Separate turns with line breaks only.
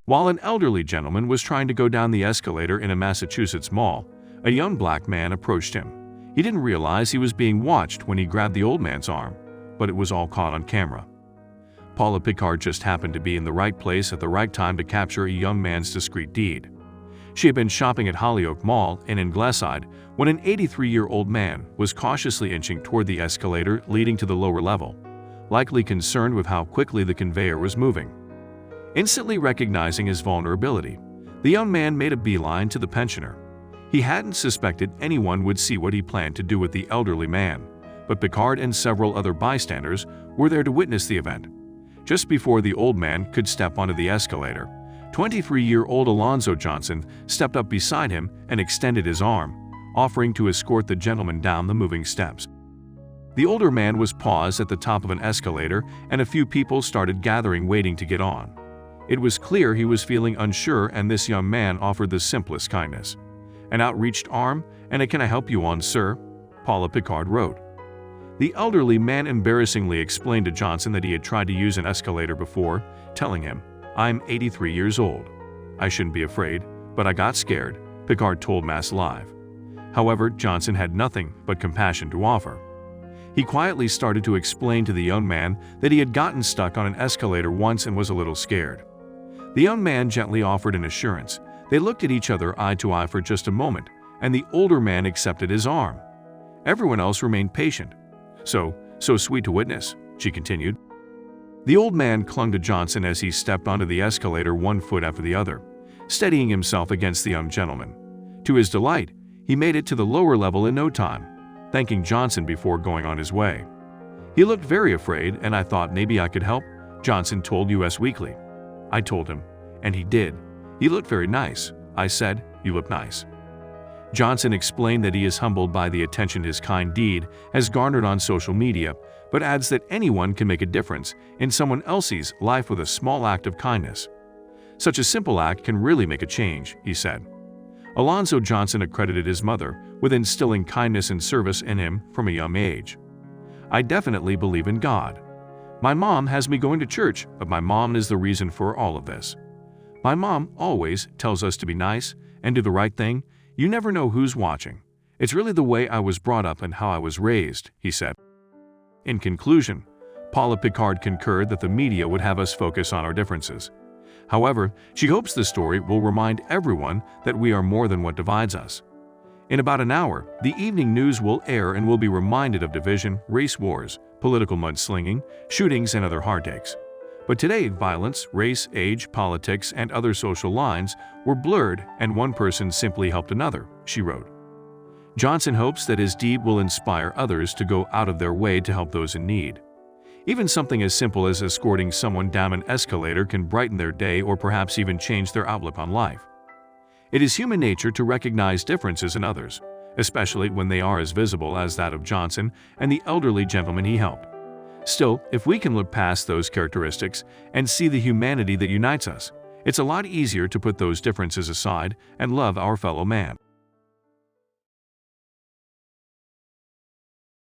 While an elderly gentleman was trying to go down the escalator in a Massachusetts mall, a young black man approached him. He didn't realize he was being watched when he grabbed the old man's arm, but it was all caught on camera. Paula Picard just happened to be in the right place at the right time to capture a young man's discreet deed. She had been shopping at Hollyoak Mall in Ingleside when an 83-year-old man was cautiously inching toward the escalator leading to the lower level, likely concerned with how quickly the conveyor was moving. Instantly recognizing his vulnerability, the young man made a beeline to the pensioner. He hadn't suspected anyone would see what he planned to do with the elderly man, but Picard and several other bystanders were there to witness the event. Just before the old man could step onto the escalator, 23-year-old Alonzo Johnson stepped up beside him and extended his arm, offering to escort the gentleman down the moving steps. The older man was paused at the top of an escalator, and a few people started gathering waiting to get on. It was clear he was feeling unsure, and this young man offered the simplest kindness. An outreached arm and a "Can I help you on, sir?" Paula Picard wrote. The elderly man embarrassingly explained to Johnson that he had tried to use an escalator before, telling him, "I'm 83 years old. I shouldn't be afraid, but I got scared," Picard told Mass Live. However, Johnson had nothing but compassion to offer. He quietly started to explain to the young man that he had gotten stuck on an escalator once and was a little scared. The young man gently offered an assurance. They looked at each other eye to eye for just a moment, and the older man accepted his arm. Everyone else remained patient. So sweet to witness," she continued. The old man clung to Johnson as he stepped onto the escalator one foot after the other, steadying himself against the young gentleman. To his delight, he made it to the lower level in no time, thanking Johnson before going on his way. "He looked very afraid, and I thought maybe I could help," Johnson told US Weekly. "I told him, and he did. He looked very nice. I said, 'You look nice.'" Johnson explained that he is humbled by the attention his kind deed has garnered on social media, but adds that anyone can make a difference in someone else's life with a small act of kindness. "Such a simple act can really make a change," he said. Alonzo Johnson accredited his mother with instilling kindness and service in him from a young age. "I definitely believe in God. My mom has me going to church, but my mom is the reason for all of this. My mom always tells us to be nice and do the right thing. You never know who's watching. It's really the way I was brought up and how I was raised," he said. In conclusion, Paula Picard concurred that the media would have us focus on our differences. However, she hopes the story will remind everyone that we are more than what divides us. In about an hour, the evening news will air and we'll be reminded of division, race wars, political mudslinging, shootings, and other heartaches. But today, violence, race, age, politics, and other social lines were blurred, and one person simply helped another, she wrote. Johnson hopes that his deed will inspire others to go out of their way to help those in need. Even something as simple as escorting someone down an escalator can brighten their day or perhaps even change their outlook on life. It is human nature to recognize differences in others, especially when they are as visible as that of Johnson and the elderly gentleman he helped. Still, if we can look past those characteristics and see the humanity that unites us, it's a lot easier to put those differences aside and love our fellow man.